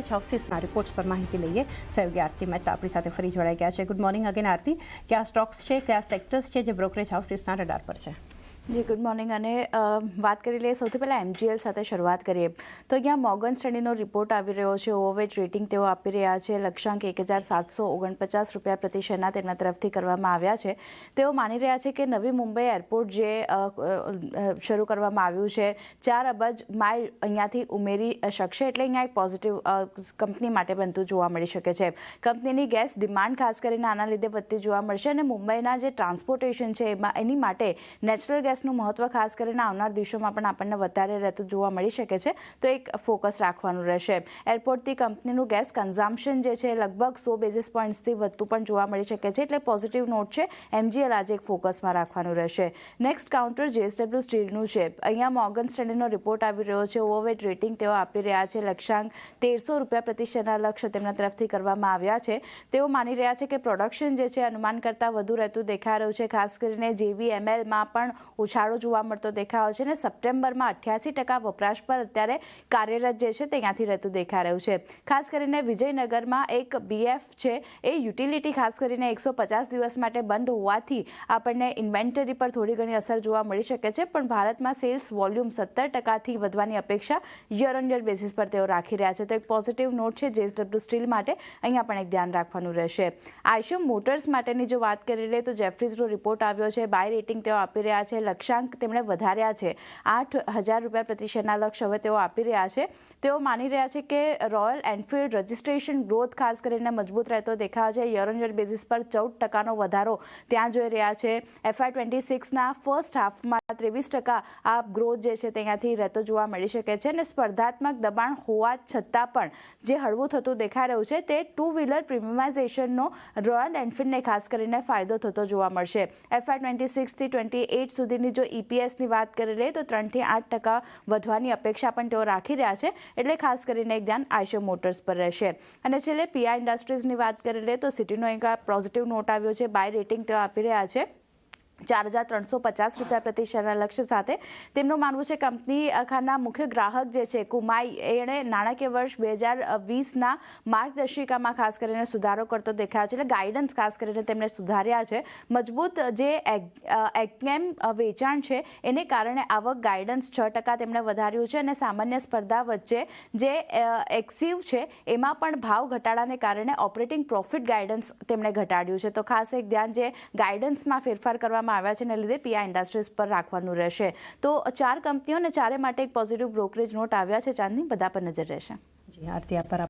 Brokerage હાઉસીસના reports પર માહિતી લઈએ. સહયોગી આરતી મહેતા આપણી સાથે ફરી જોડાઈ ગયા છે. ગુડ મોર્નિંગ અગેન આરતી. કયા સ્ટોક્સ છે, કયા સેક્ટર્સ છે જે બ્રોકરેજ હાઉસીસના રડાર પર છે? જી ગુડ મોર્નિંગ. અને વાત કરી લઈએ સૌથી પહેલાં MGL સાથે શરૂઆત કરીએ તો અહીંયા મોર્ગન સ્ટેનલીનો રિપોર્ટ આવી રહ્યો છે. ઓવરવેટ રેટિંગ તેઓ આપી રહ્યા છે. લક્ષ્યાંક 1749 રૂપિયા પ્રતિ શેરના તેમના તરફથી કરવામાં આવ્યા છે. તેઓ માની રહ્યા છે કે નવી મુંબઈ એરપોર્ટ જે શરૂ કરવામાં આવ્યું છે 4 અબજ માઇલ અહીંયાથી ઉમેરી શકશે, એટલે અહીંયા એક પોઝિટિવ કંપની માટે બનતું જોવા મળી શકે છે. કંપનીની ગેસ ડિમાન્ડ ખાસ કરીને આના લીધે વધતી જોવા મળશે અને મુંબઈના જે ટ્રાન્સપોર્ટેશન છે એની માટે નેચરલ ગેસ નું મહત્વ ખાસ કરીને આવનાર દિવસોમાં પણ આપણને વધારે રહેતું જોવા મળી શકે છે, તો એક ફોકસ રાખવાનું રહેશે. એરપોર્ટથી કંપનીનું ગેસ કન્ઝમ્પશન જે છે લગભગ 100 બેઝિસ પોઈન્ટ્સથી વધતું પણ જોવા મળી શકે છે, એટલે પોઝિટિવ નોટ છે. MGL આજે એક ફોકસમાં રાખવાનું રહેશે. નેક્સ્ટ કાઉન્ટર JSW સ્ટીલનું છે. અહીંયા મોર્ગન સ્ટેનલીનો રિપોર્ટ આવી રહ્યો છે. ઓવરવેટ રેટિંગ તેઓ આપી રહ્યા છે. લક્ષ્યાંક 1300 રૂપિયા પ્રતિ શેરના લક્ષ્ય તેમના તરફથી કરવામાં આવ્યા છે. તેઓ માની રહ્યા છે કે પ્રોડક્શન જે છે અનુમાન કરતાં વધુ રહેતું દેખાઈ રહ્યું છે. ખાસ કરીને JVMLમાં પણ ઉછાળો જોવા મળતો દેખાયો છે અને સપ્ટેમ્બરમાં 88% વપરાશ પર અત્યારે કાર્યરત જે છે તે ત્યાંથી રહેતું દેખાઈ રહ્યું છે. ખાસ કરીને વિજયનગરમાં એક BF છે એ યુટિલિટી ખાસ કરીને 150 દિવસ માટે બંધ હોવાથી આપણને ઇન્વેન્ટરી પર થોડી ઘણી અસર જોવા મળી શકે છે, પણ ભારતમાં સેલ્સ વોલ્યુમ 17%થી વધવાની અપેક્ષા યર ઓન યર બેસિસ પર તેઓ રાખી રહ્યા છે, તો એક પોઝિટિવ નોટ છે JSW સ્ટીલ માટે. અહીંયા પણ એક ધ્યાન રાખવાનું રહેશે. આઈશર મોટર્સ માટેની જો વાત કરી લઈએ તો જેફરીઝનો રિપોર્ટ આવ્યો છે. બાય રેટિંગ તેઓ આપી રહ્યા છે. લક્ષ્યાંક તેમણે વધાર્યા છે. 8000 રૂપિયા પ્રતિ શેરના લક્ષ્ય હવે તેઓ આપી રહ્યા છે. તેઓ માની રહ્યા છે કે રોયલ એનફિલ્ડ રજિસ્ટ્રેશન ગ્રોથ ખાસ કરીને મજબૂત રહેતો દેખાય છે. યર ઓન યર બેસિસ પર 14% વધારો ત્યાં જોઈ રહ્યા છે. FY26ના ફર્સ્ટ હાફમાં 23% આ ગ્રોથ જે છે ત્યાંથી રહેતો જોવા મળી શકે છે અને સ્પર્ધાત્મક દબાણ હોવા છતાં પણ જે હળવું થતું દેખાઈ રહ્યું છે તે ટુ વ્હીલર પ્રીમિયમાઇઝેશનનો રોયલ એનફિલ્ડને ખાસ કરીને ફાયદો થતો જોવા મળશે. FY26 થી 28 સુધીની જો EPSની વાત કરી લઈએ તો 3 થી 8% વધવાની અપેક્ષા પણ તેઓ રાખી રહ્યા છે, એટલે ખાસ કરીને એક ધ્યાન આઈશર મોટર્સ પર રહેશે. અને છેલ્લે PI ઇન્ડસ્ટ્રીઝની વાત કરી લઈએ તો સિટીનો એક પોઝિટિવ નોટ આવ્યો છે. બાય રેટિંગ તેઓ આપી રહ્યા છે 4350 રૂપિયા પ્રતિ શેરના લક્ષ્ય સાથે. તેમનું માનવું છે કંપની ખાના મુખ્ય ગ્રાહક જે છે કુમાઈ એણે નાણાકીય વર્ષ 2020ના માર્ગદર્શિકામાં ખાસ કરીને સુધારો કરતો દેખાયો છે, એટલે ગાઈડન્સ ખાસ કરીને તેમણે સુધાર્યા છે. મજબૂત જે એગ્નેમ વેચાણ છે એને કારણે આવક ગાઈડન્સ 6% તેમણે વધાર્યું છે અને સામાન્ય સ્પર્ધા વચ્ચે જે એક્સિવ છે એમાં પણ ભાવ ઘટાડાને કારણે ઓપરેટિંગ પ્રોફિટ ગાઈડન્સ તેમણે ઘટાડ્યું છે, તો ખાસ એક ધ્યાન જે ગાઈડન્સમાં ફેરફાર કરવામાં આવ્યા છે એને લીધે PI ઇન્ડસ્ટ્રીઝ પર રાખવાનું રહેશે. તો 4 કંપનીઓ અને ચારે માટે એક પોઝિટિવ બ્રોકરેજ નોટ આવ્યા છે. ચાંદની બધા પર નજર રહેશે. જી આરતી, આપ